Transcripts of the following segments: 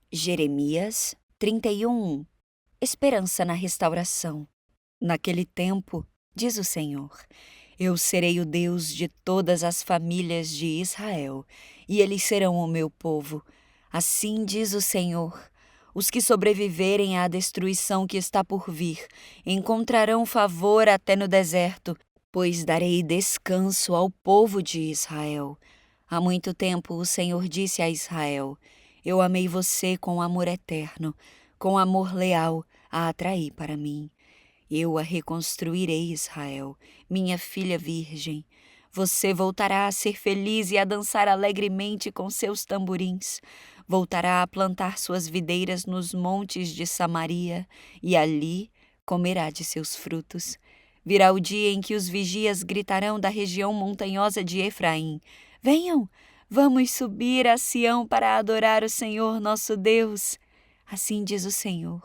Jeremias 31. Esperança na restauração. Naquele tempo, diz o Senhor, eu serei o Deus de todas as famílias de Israel, e eles serão o meu povo. Assim diz o Senhor, os que sobreviverem à destruição que está por vir encontrarão favor até no deserto, pois darei descanso ao povo de Israel. Há muito tempo o Senhor disse a Israel, eu amei você com amor eterno, com amor leal a atraí para mim. Eu a reconstruirei, Israel, minha filha virgem. Você voltará a ser feliz e a dançar alegremente com seus tamborins. Voltará a plantar suas videiras nos montes de Samaria, e ali comerá de seus frutos. Virá o dia em que os vigias gritarão da região montanhosa de Efraim: venham, vamos subir a Sião para adorar o Senhor nosso Deus. Assim diz o Senhor.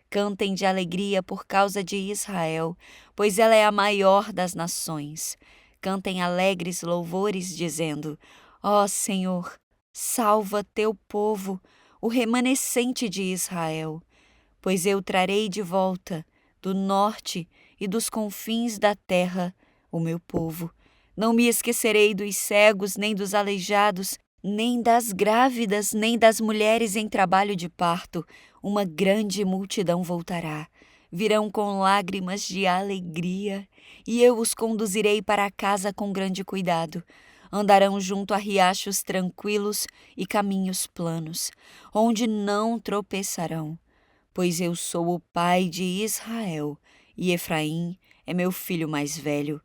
Cantem de alegria por causa de Israel, pois ela é a maior das nações. Cantem alegres louvores, dizendo: ó Senhor, salva teu povo, o remanescente de Israel. Pois eu trarei de volta, do norte e dos confins da terra, o meu povo. Não me esquecerei dos cegos, nem dos aleijados, nem das grávidas, nem das mulheres em trabalho de parto. Uma grande multidão voltará. Virão com lágrimas de alegria, e eu os conduzirei para casa com grande cuidado. Andarão junto a riachos tranquilos e caminhos planos, onde não tropeçarão. Pois eu sou o pai de Israel, e Efraim é meu filho mais velho.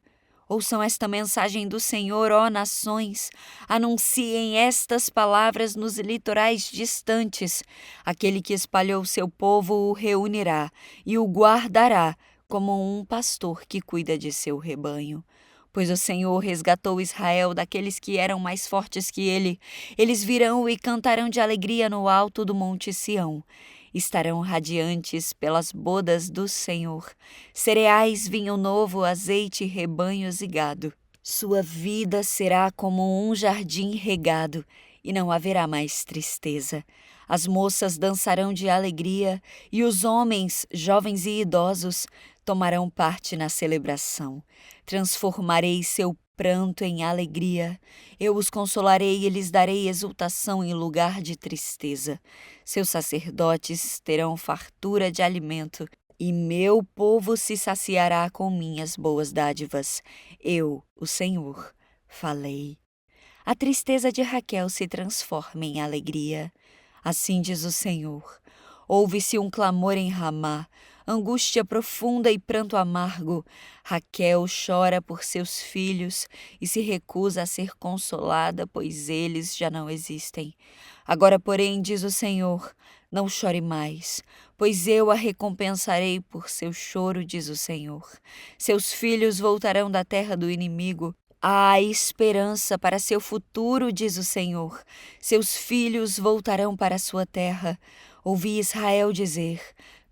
Ouçam esta mensagem do Senhor, ó nações. Anunciem estas palavras nos litorais distantes. Aquele que espalhou seu povo o reunirá e o guardará como um pastor que cuida de seu rebanho. Pois o Senhor resgatou Israel daqueles que eram mais fortes que ele. Eles virão e cantarão de alegria no alto do monte Sião. Estarão radiantes pelas bodas do Senhor. Cereais, vinho novo, azeite, rebanhos e gado. Sua vida será como um jardim regado, e não haverá mais tristeza. As moças dançarão de alegria, e os homens, jovens e idosos, tomarão parte na celebração. Transformarei seu pranto em alegria. Eu os consolarei e lhes darei exultação em lugar de tristeza. Seus sacerdotes terão fartura de alimento, e meu povo se saciará com minhas boas dádivas. Eu, o Senhor, falei. A tristeza de Raquel se transforma em alegria. Assim diz o Senhor. Ouve-se um clamor em Ramá, angústia profunda e pranto amargo. Raquel chora por seus filhos e se recusa a ser consolada, pois eles já não existem. Agora, porém, diz o Senhor, não chore mais, pois eu a recompensarei por seu choro, diz o Senhor. Seus filhos voltarão da terra do inimigo. Há esperança para seu futuro, diz o Senhor. Seus filhos voltarão para sua terra. Ouvi Israel dizer: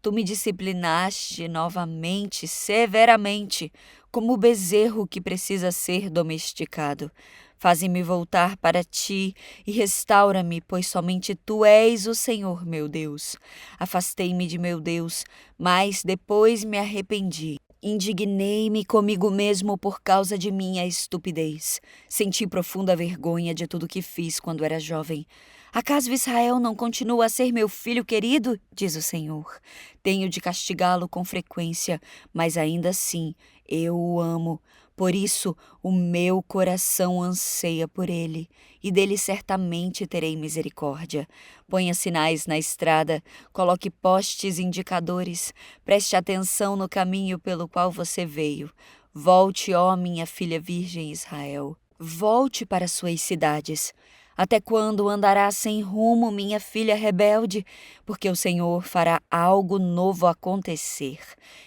tu me disciplinaste novamente, severamente, como o bezerro que precisa ser domesticado. Faze-me voltar para ti e restaura-me, pois somente tu és o Senhor meu Deus. Afastei-me de meu Deus, mas depois me arrependi. Indignei-me comigo mesmo por causa de minha estupidez. Senti profunda vergonha de tudo que fiz quando era jovem. Acaso Israel não continua a ser meu filho querido? Diz o Senhor. Tenho de castigá-lo com frequência, mas ainda assim eu o amo. Por isso o meu coração anseia por ele, e dele certamente terei misericórdia. Ponha sinais na estrada, coloque postes indicadores, preste atenção no caminho pelo qual você veio. Volte, ó minha filha virgem Israel, volte para suas cidades. Até quando andará sem rumo, minha filha rebelde? Porque o Senhor fará algo novo acontecer.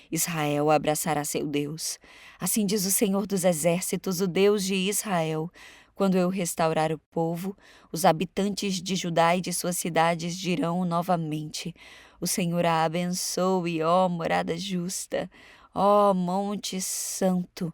Israel abraçará seu Deus. Assim diz o Senhor dos Exércitos, o Deus de Israel. Quando eu restaurar o povo, os habitantes de Judá e de suas cidades dirão novamente: o Senhor a abençoe, ó morada justa, ó monte santo.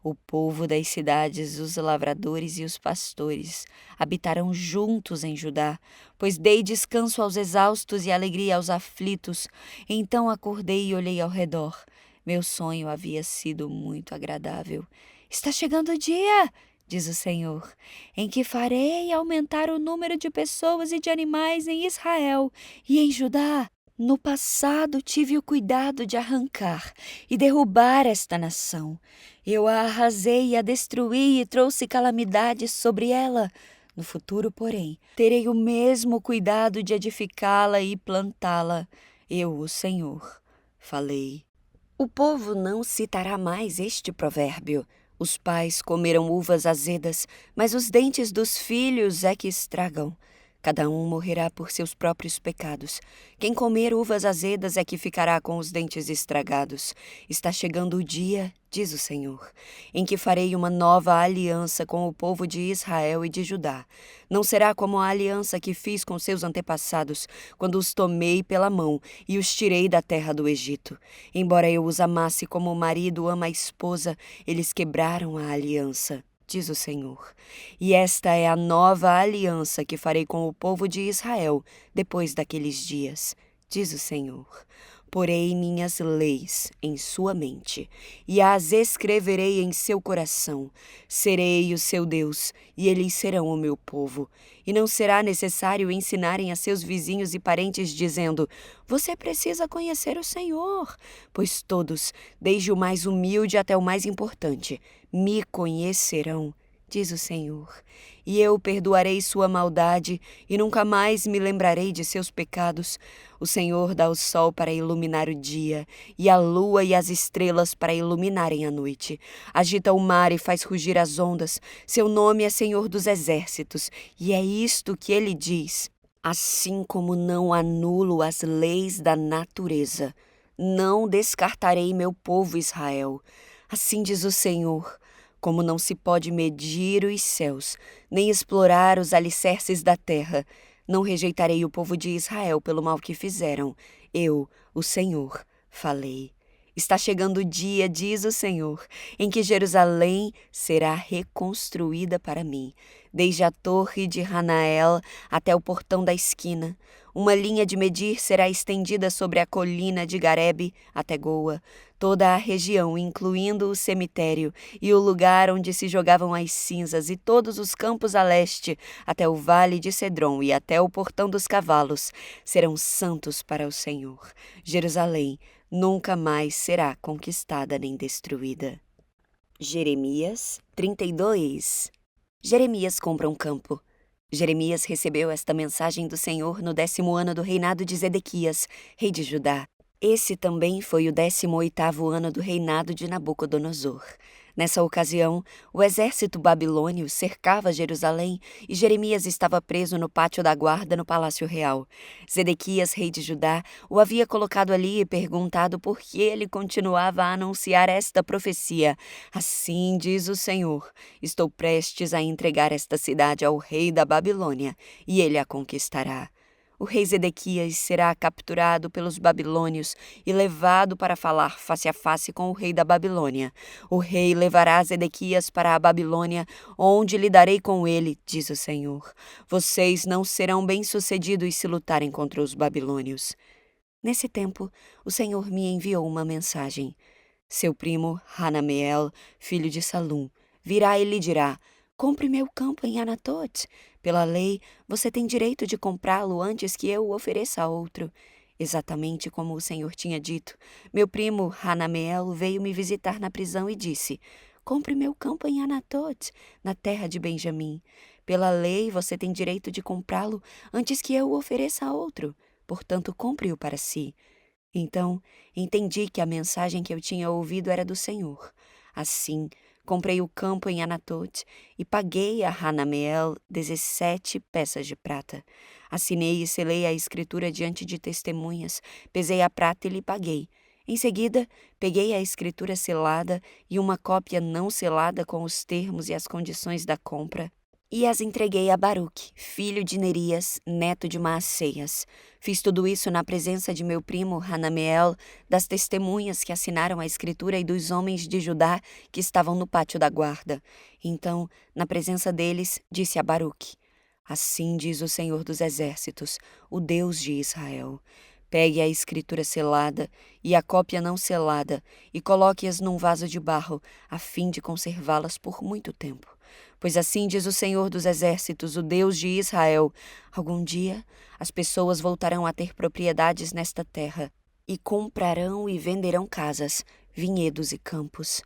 O povo das cidades, os lavradores e os pastores habitarão juntos em Judá, pois dei descanso aos exaustos e alegria aos aflitos. Então acordei e olhei ao redor. Meu sonho havia sido muito agradável. Está chegando o dia, diz o Senhor, em que farei aumentar o número de pessoas e de animais em Israel e em Judá. No passado tive o cuidado de arrancar e derrubar esta nação. Eu a arrasei e a destruí e trouxe calamidades sobre ela. No futuro, porém, terei o mesmo cuidado de edificá-la e plantá-la. Eu, o Senhor, falei. O povo não citará mais este provérbio. Os pais comeram uvas azedas, mas os dentes dos filhos é que estragam. Cada um morrerá por seus próprios pecados. Quem comer uvas azedas é que ficará com os dentes estragados. Está chegando o dia, diz o Senhor, em que farei uma nova aliança com o povo de Israel e de Judá. Não será como a aliança que fiz com seus antepassados, quando os tomei pela mão e os tirei da terra do Egito. Embora eu os amasse como o marido ama a esposa, eles quebraram a aliança, diz o Senhor. E esta é a nova aliança que farei com o povo de Israel depois daqueles dias, diz o Senhor. Porei minhas leis em sua mente e as escreverei em seu coração. Serei o seu Deus e eles serão o meu povo. E não será necessário ensinarem a seus vizinhos e parentes dizendo: você precisa conhecer o Senhor, pois todos, desde o mais humilde até o mais importante, me conhecerão, diz o Senhor. E eu perdoarei sua maldade e nunca mais me lembrarei de seus pecados. O Senhor dá o sol para iluminar o dia e a lua e as estrelas para iluminarem a noite. Agita o mar e faz rugir as ondas. Seu nome é Senhor dos exércitos, e é isto que ele diz: assim como não anulo as leis da natureza, não descartarei meu povo Israel. Assim diz o Senhor: como não se pode medir os céus, nem explorar os alicerces da terra, não rejeitarei o povo de Israel pelo mal que fizeram. Eu, o Senhor, falei. Está chegando o dia, diz o Senhor, em que Jerusalém será reconstruída para mim, desde a torre de Hanael até o portão da esquina. Uma linha de medir será estendida sobre a colina de Garebe até Goa, toda a região, incluindo o cemitério e o lugar onde se jogavam as cinzas, e todos os campos a leste, até o vale de Cedron e até o portão dos cavalos, serão santos para o Senhor. Jerusalém nunca mais será conquistada nem destruída. Jeremias 32. Jeremias compra um campo. Jeremias recebeu esta mensagem do Senhor no 10º ano do reinado de Zedequias, rei de Judá. Esse também foi o 18º ano do reinado de Nabucodonosor. Nessa ocasião, o exército babilônio cercava Jerusalém e Jeremias estava preso no pátio da guarda no palácio real. Zedequias, rei de Judá, o havia colocado ali e perguntado por que ele continuava a anunciar esta profecia. Assim diz o Senhor: estou prestes a entregar esta cidade ao rei da Babilônia, e ele a conquistará. O rei Zedequias será capturado pelos babilônios e levado para falar face a face com o rei da Babilônia. O rei levará Zedequias para a Babilônia, onde lidarei com ele, diz o Senhor. Vocês não serão bem-sucedidos se lutarem contra os babilônios. Nesse tempo, o Senhor me enviou uma mensagem. Seu primo, Hanameel, filho de Salum, virá e lhe dirá: compre meu campo em Anatot. Pela lei, você tem direito de comprá-lo antes que eu o ofereça a outro. Exatamente como o Senhor tinha dito, meu primo Hanameel veio me visitar na prisão e disse: compre meu campo em Anatot, na terra de Benjamim. Pela lei, você tem direito de comprá-lo antes que eu o ofereça a outro. Portanto, compre-o para si. Então, entendi que a mensagem que eu tinha ouvido era do Senhor. Assim, comprei o campo em Anatot e paguei a Hanameel 17 peças de prata. Assinei e selei a escritura diante de testemunhas, pesei a prata e lhe paguei. Em seguida, peguei a escritura selada e uma cópia não selada com os termos e as condições da compra. E as entreguei a Baruque, filho de Nerias, neto de Maaceias. Fiz tudo isso na presença de meu primo Hanameel, das testemunhas que assinaram a escritura e dos homens de Judá que estavam no pátio da guarda. Então, na presença deles, disse a Baruque: Assim diz o Senhor dos Exércitos, o Deus de Israel. Pegue a escritura selada e a cópia não selada e coloque-as num vaso de barro, a fim de conservá-las por muito tempo. Pois assim diz o Senhor dos Exércitos, o Deus de Israel: algum dia as pessoas voltarão a ter propriedades nesta terra e comprarão e venderão casas, vinhedos e campos.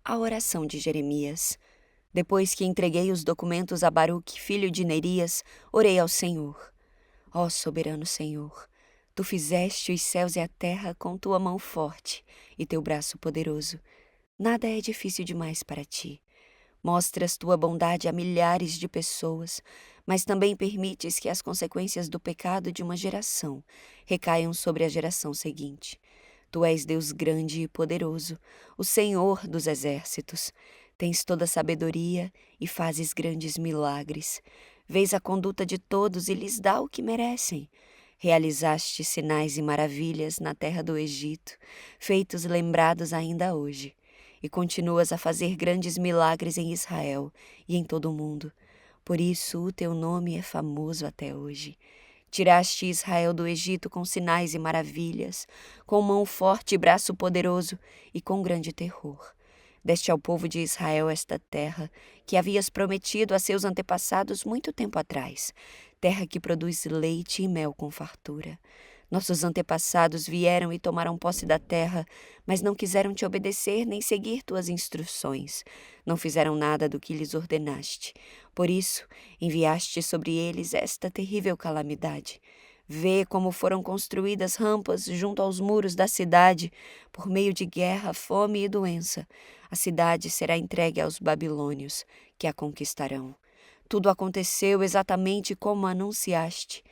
A oração de Jeremias. Depois que entreguei os documentos a Baruque, filho de Nerias, orei ao Senhor. Ó soberano Senhor, tu fizeste os céus e a terra com tua mão forte e teu braço poderoso. Nada é difícil demais para ti. Mostras tua bondade a milhares de pessoas, mas também permites que as consequências do pecado de uma geração recaiam sobre a geração seguinte. Tu és Deus grande e poderoso, o Senhor dos exércitos. Tens toda a sabedoria e fazes grandes milagres. Vês a conduta de todos e lhes dá o que merecem. Realizaste sinais e maravilhas na terra do Egito, feitos lembrados ainda hoje. E continuas a fazer grandes milagres em Israel e em todo o mundo. Por isso o teu nome é famoso até hoje. Tiraste Israel do Egito com sinais e maravilhas, com mão forte e braço poderoso e com grande terror. Deste ao povo de Israel esta terra, que havias prometido a seus antepassados muito tempo atrás, terra que produz leite e mel com fartura. Nossos antepassados vieram e tomaram posse da terra, mas não quiseram te obedecer nem seguir tuas instruções. Não fizeram nada do que lhes ordenaste. Por isso, enviaste sobre eles esta terrível calamidade. Vê como foram construídas rampas junto aos muros da cidade, por meio de guerra, fome e doença. A cidade será entregue aos babilônios, que a conquistarão. Tudo aconteceu exatamente como anunciaste.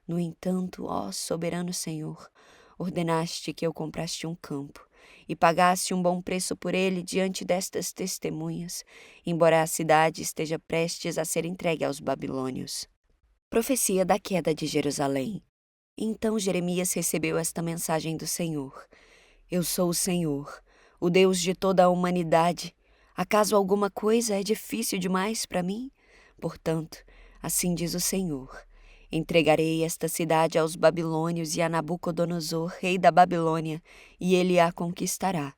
No entanto, ó soberano Senhor, ordenaste que eu comprasse um campo e pagasse um bom preço por ele diante destas testemunhas, embora a cidade esteja prestes a ser entregue aos babilônios. Profecia da queda de Jerusalém. Então Jeremias recebeu esta mensagem do Senhor: Eu sou o Senhor, o Deus de toda a humanidade. Acaso alguma coisa é difícil demais para mim? Portanto, assim diz o Senhor: Entregarei esta cidade aos babilônios e a Nabucodonosor, rei da Babilônia, e ele a conquistará.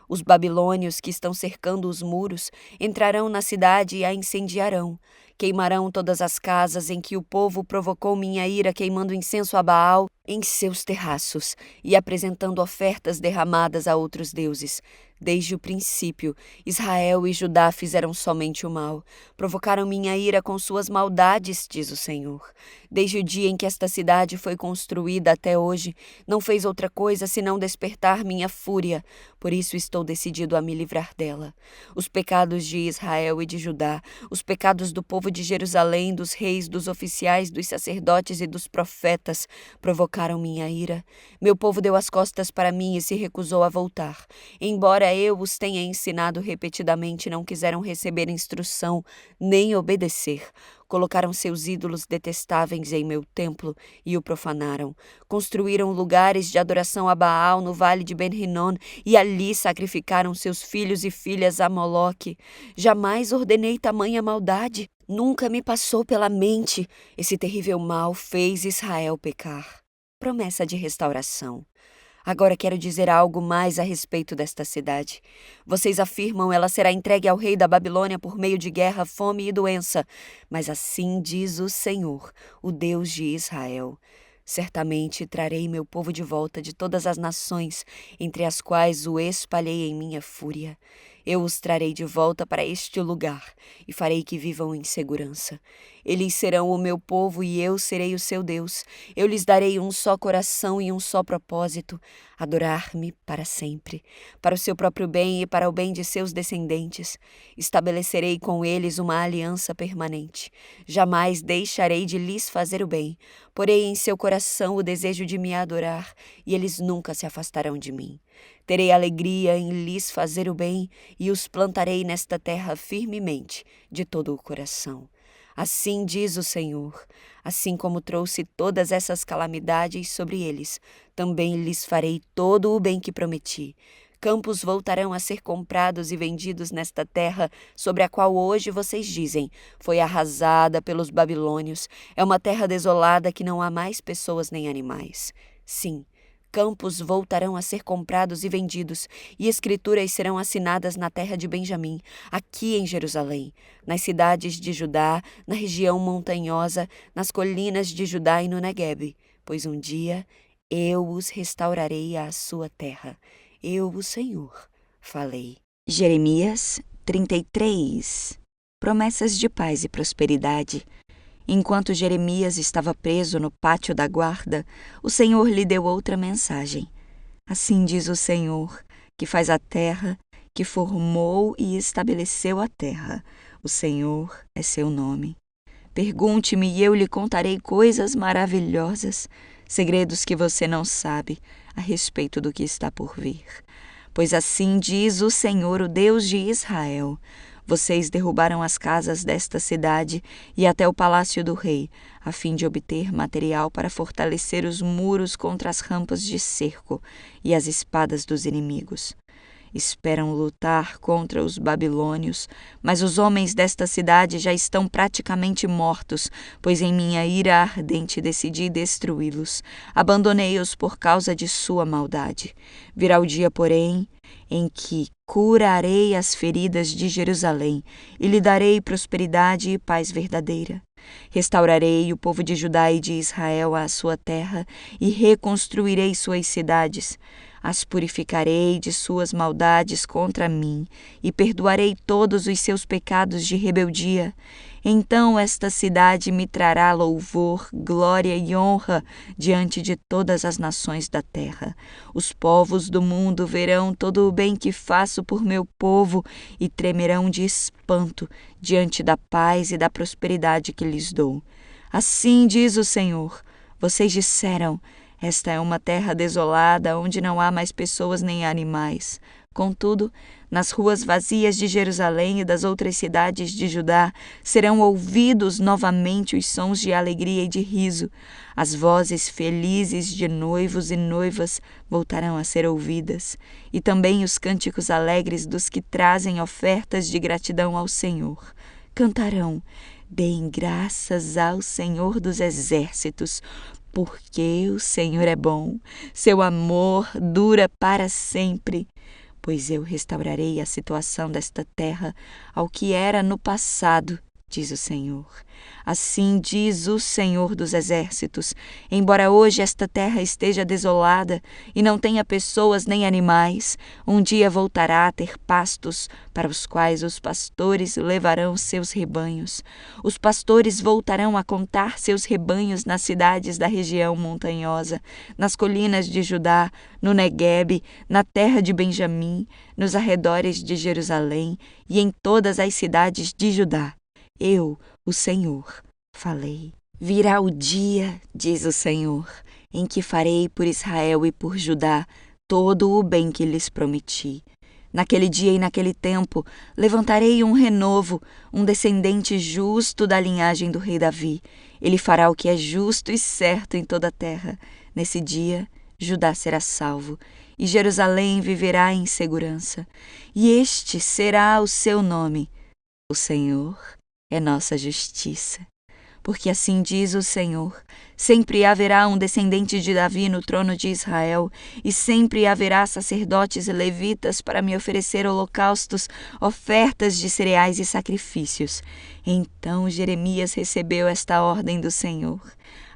Os babilônios que estão cercando os muros entrarão na cidade e a incendiarão. Queimarão todas as casas em que o povo provocou minha ira, queimando incenso a Baal em seus terraços e apresentando ofertas derramadas a outros deuses. Desde o princípio, Israel e Judá fizeram somente o mal. Provocaram minha ira com suas maldades, diz o Senhor. Desde o dia em que esta cidade foi construída até hoje, não fez outra coisa senão despertar minha fúria. Por isso estou decidido a me livrar dela. Os pecados de Israel e de Judá, os pecados do povo de Jerusalém, dos reis, dos oficiais, dos sacerdotes e dos profetas, provocaram minha ira. Meu povo deu as costas para mim e se recusou a voltar. Embora eu os tenha ensinado repetidamente, não quiseram receber instrução nem obedecer. Colocaram seus ídolos detestáveis em meu templo e o profanaram. Construíram lugares de adoração a Baal no vale de Ben-Rinon e ali sacrificaram seus filhos e filhas a Moloque. Jamais ordenei tamanha maldade. Nunca me passou pela mente. Esse terrível mal fez Israel pecar. Promessa de restauração. Agora quero dizer algo mais a respeito desta cidade. Vocês afirmam ela será entregue ao rei da Babilônia por meio de guerra, fome e doença. Mas assim diz o Senhor, o Deus de Israel: Certamente trarei meu povo de volta de todas as nações, entre as quais o espalhei em minha fúria. Eu os trarei de volta para este lugar e farei que vivam em segurança. Eles serão o meu povo e eu serei o seu Deus. Eu lhes darei um só coração e um só propósito: adorar-me para sempre, para o seu próprio bem e para o bem de seus descendentes. Estabelecerei com eles uma aliança permanente. Jamais deixarei de lhes fazer o bem. Porei em seu coração o desejo de me adorar, e eles nunca se afastarão de mim. Terei alegria em lhes fazer o bem, e os plantarei nesta terra firmemente, de todo o coração. Assim diz o Senhor: assim como trouxe todas essas calamidades sobre eles, também lhes farei todo o bem que prometi. Campos voltarão a ser comprados e vendidos nesta terra sobre a qual hoje vocês dizem: foi arrasada pelos babilônios. É uma terra desolada que não há mais pessoas nem animais. Sim, campos voltarão a ser comprados e vendidos, e escrituras serão assinadas na terra de Benjamim, aqui em Jerusalém, nas cidades de Judá, na região montanhosa, nas colinas de Judá e no Neguebe, pois um dia eu os restaurarei à sua terra. Eu, o Senhor, falei. Jeremias 33. Promessas de paz e prosperidade. Enquanto Jeremias estava preso no pátio da guarda, o Senhor lhe deu outra mensagem. Assim diz o Senhor, que faz a terra, que formou e estabeleceu a terra. O Senhor é seu nome. Pergunte-me e eu lhe contarei coisas maravilhosas, segredos que você não sabe a respeito do que está por vir. Pois assim diz o Senhor, o Deus de Israel: vocês derrubaram as casas desta cidade e até o palácio do rei, a fim de obter material para fortalecer os muros contra as rampas de cerco e as espadas dos inimigos. Esperam lutar contra os babilônios, mas os homens desta cidade já estão praticamente mortos, pois em minha ira ardente decidi destruí-los. Abandonei-os por causa de sua maldade. Virá o dia, porém, em que curarei as feridas de Jerusalém e lhe darei prosperidade e paz verdadeira. Restaurarei o povo de Judá e de Israel à sua terra e reconstruirei suas cidades. As purificarei de suas maldades contra mim e perdoarei todos os seus pecados de rebeldia. Então esta cidade me trará louvor, glória e honra diante de todas as nações da terra. Os povos do mundo verão todo o bem que faço por meu povo e tremerão de espanto diante da paz e da prosperidade que lhes dou. Assim diz o Senhor: vocês disseram: esta é uma terra desolada, onde não há mais pessoas nem animais. Contudo, nas ruas vazias de Jerusalém e das outras cidades de Judá serão ouvidos novamente os sons de alegria e de riso. As vozes felizes de noivos e noivas voltarão a ser ouvidas, e também os cânticos alegres dos que trazem ofertas de gratidão ao Senhor. Cantarão: deem graças ao Senhor dos exércitos, porque o Senhor é bom, seu amor dura para sempre. Pois eu restaurarei a situação desta terra ao que era no passado, diz o Senhor. Assim diz o Senhor dos exércitos: embora hoje esta terra esteja desolada e não tenha pessoas nem animais, um dia voltará a ter pastos para os quais os pastores levarão seus rebanhos. Os pastores voltarão a contar seus rebanhos nas cidades da região montanhosa, nas colinas de Judá, no Neguebe, na terra de Benjamim, nos arredores de Jerusalém e em todas as cidades de Judá. Eu, o Senhor, falei. Virá o dia, diz o Senhor, em que farei por Israel e por Judá todo o bem que lhes prometi. Naquele dia e naquele tempo levantarei um renovo, um descendente justo da linhagem do rei Davi. Ele fará o que é justo e certo em toda a terra. Nesse dia, Judá será salvo e Jerusalém viverá em segurança. E este será o seu nome: o Senhor é nossa justiça. Porque assim diz o Senhor: sempre haverá um descendente de Davi no trono de Israel, e sempre haverá sacerdotes e levitas para me oferecer holocaustos, ofertas de cereais e sacrifícios. Então Jeremias recebeu esta ordem do Senhor.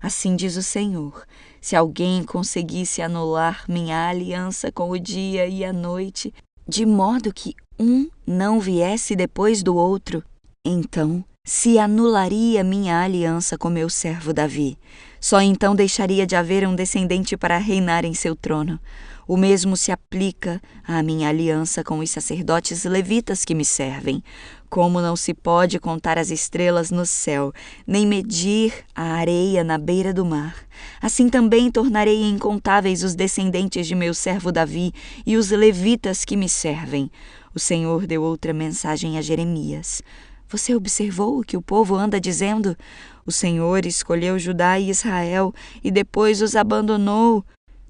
Assim diz o Senhor: se alguém conseguisse anular minha aliança com o dia e a noite, de modo que um não viesse depois do outro, então se anularia minha aliança com meu servo Davi. Só então deixaria de haver um descendente para reinar em seu trono. O mesmo se aplica à minha aliança com os sacerdotes levitas que me servem. Como não se pode contar as estrelas no céu, nem medir a areia na beira do mar, assim também tornarei incontáveis os descendentes de meu servo Davi e os levitas que me servem. O Senhor deu outra mensagem a Jeremias: Você observou o que o povo anda dizendo? O Senhor escolheu Judá e Israel e depois os abandonou.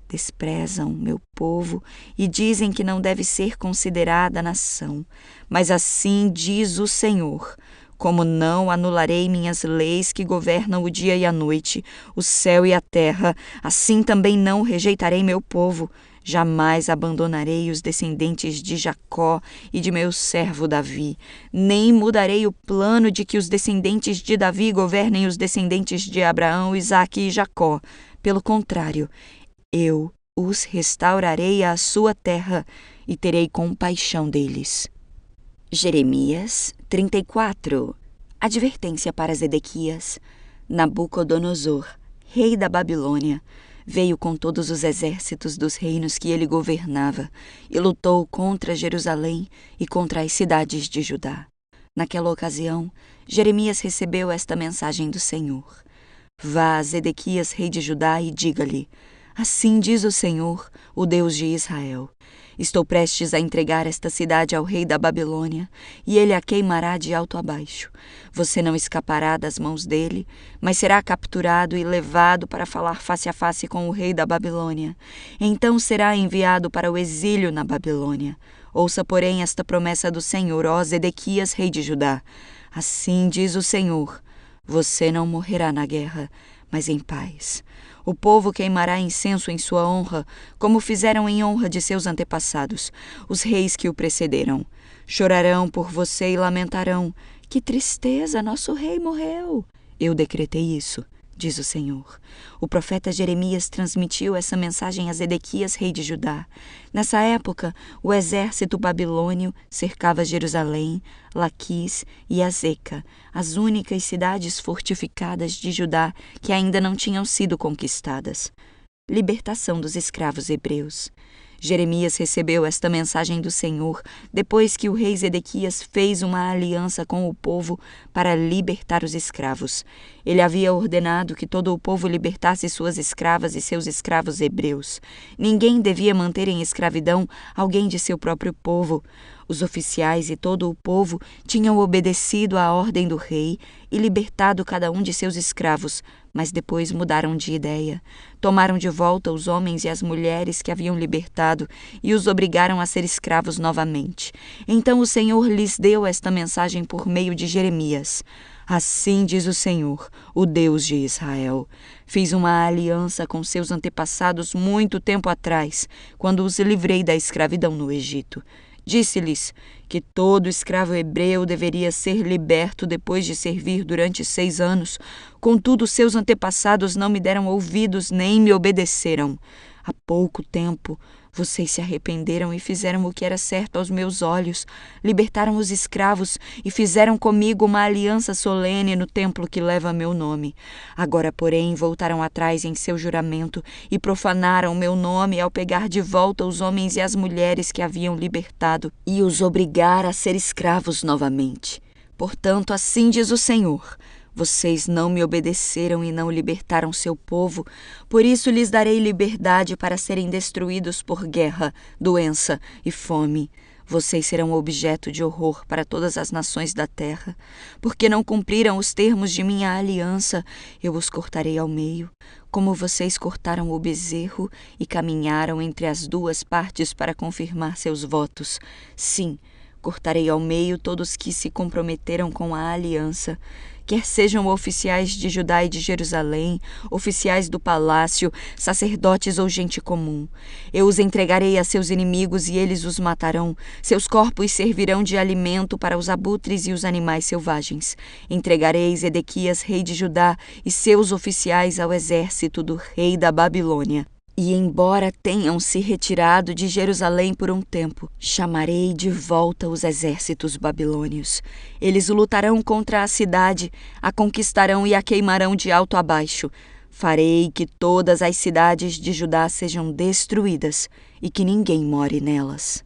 Desprezam meu povo e dizem que não deve ser considerada nação. Mas assim diz o Senhor: como não anularei minhas leis que governam o dia e a noite, o céu e a terra, assim também não rejeitarei meu povo. Jamais abandonarei os descendentes de Jacó e de meu servo Davi, nem mudarei o plano de que os descendentes de Davi governem os descendentes de Abraão, Isaque e Jacó. Pelo contrário, eu os restaurarei à sua terra e terei compaixão deles. Jeremias 34. Advertência para Zedequias. Nabucodonosor, rei da Babilônia, veio com todos os exércitos dos reinos que ele governava e lutou contra Jerusalém e contra as cidades de Judá. Naquela ocasião, Jeremias recebeu esta mensagem do Senhor: Vá a Zedequias, rei de Judá, e diga-lhe: Assim diz o Senhor, o Deus de Israel: Estou prestes a entregar esta cidade ao rei da Babilônia, e ele a queimará de alto a baixo. Você não escapará das mãos dele, mas será capturado e levado para falar face a face com o rei da Babilônia. Então será enviado para o exílio na Babilônia. Ouça, porém, esta promessa do Senhor, ó Zedequias, rei de Judá. Assim diz o Senhor: Você não morrerá na guerra, mas em paz. O povo queimará incenso em sua honra, como fizeram em honra de seus antepassados, os reis que o precederam. Chorarão por você e lamentarão: Que tristeza, nosso rei morreu! Eu decretei isso, diz o Senhor. O profeta Jeremias transmitiu essa mensagem a Zedequias, rei de Judá. Nessa época, o exército babilônio cercava Jerusalém, Laquis e Azeca, as únicas cidades fortificadas de Judá que ainda não tinham sido conquistadas. Libertação dos escravos hebreus. Jeremias recebeu esta mensagem do Senhor depois que o rei Zedequias fez uma aliança com o povo para libertar os escravos. Ele havia ordenado que todo o povo libertasse suas escravas e seus escravos hebreus. Ninguém devia manter em escravidão alguém de seu próprio povo. Os oficiais e todo o povo tinham obedecido à ordem do rei e libertado cada um de seus escravos, mas depois mudaram de ideia. Tomaram de volta os homens e as mulheres que haviam libertado e os obrigaram a ser escravos novamente. Então o Senhor lhes deu esta mensagem por meio de Jeremias: Assim diz o Senhor, o Deus de Israel: Fiz uma aliança com seus antepassados muito tempo atrás, quando os livrei da escravidão no Egito. Disse-lhes que todo escravo hebreu deveria ser liberto depois de servir durante 6 anos. Contudo, seus antepassados não me deram ouvidos nem me obedeceram. Há pouco tempo, vocês se arrependeram e fizeram o que era certo aos meus olhos. Libertaram os escravos e fizeram comigo uma aliança solene no templo que leva meu nome. Agora, porém, voltaram atrás em seu juramento e profanaram meu nome ao pegar de volta os homens e as mulheres que haviam libertado e os obrigar a ser escravos novamente. Portanto, assim diz o Senhor: Vocês não me obedeceram e não libertaram seu povo, por isso lhes darei liberdade para serem destruídos por guerra, doença e fome. Vocês serão objeto de horror para todas as nações da terra. Porque não cumpriram os termos de minha aliança, eu os cortarei ao meio, como vocês cortaram o bezerro e caminharam entre as duas partes para confirmar seus votos. Sim, cortarei ao meio todos que se comprometeram com a aliança, quer sejam oficiais de Judá e de Jerusalém, oficiais do palácio, sacerdotes ou gente comum. Eu os entregarei a seus inimigos e eles os matarão. Seus corpos servirão de alimento para os abutres e os animais selvagens. Entregarei Zedequias, rei de Judá, e seus oficiais ao exército do rei da Babilônia. E embora tenham se retirado de Jerusalém por um tempo, chamarei de volta os exércitos babilônios. Eles lutarão contra a cidade, a conquistarão e a queimarão de alto a baixo. Farei que todas as cidades de Judá sejam destruídas e que ninguém more nelas.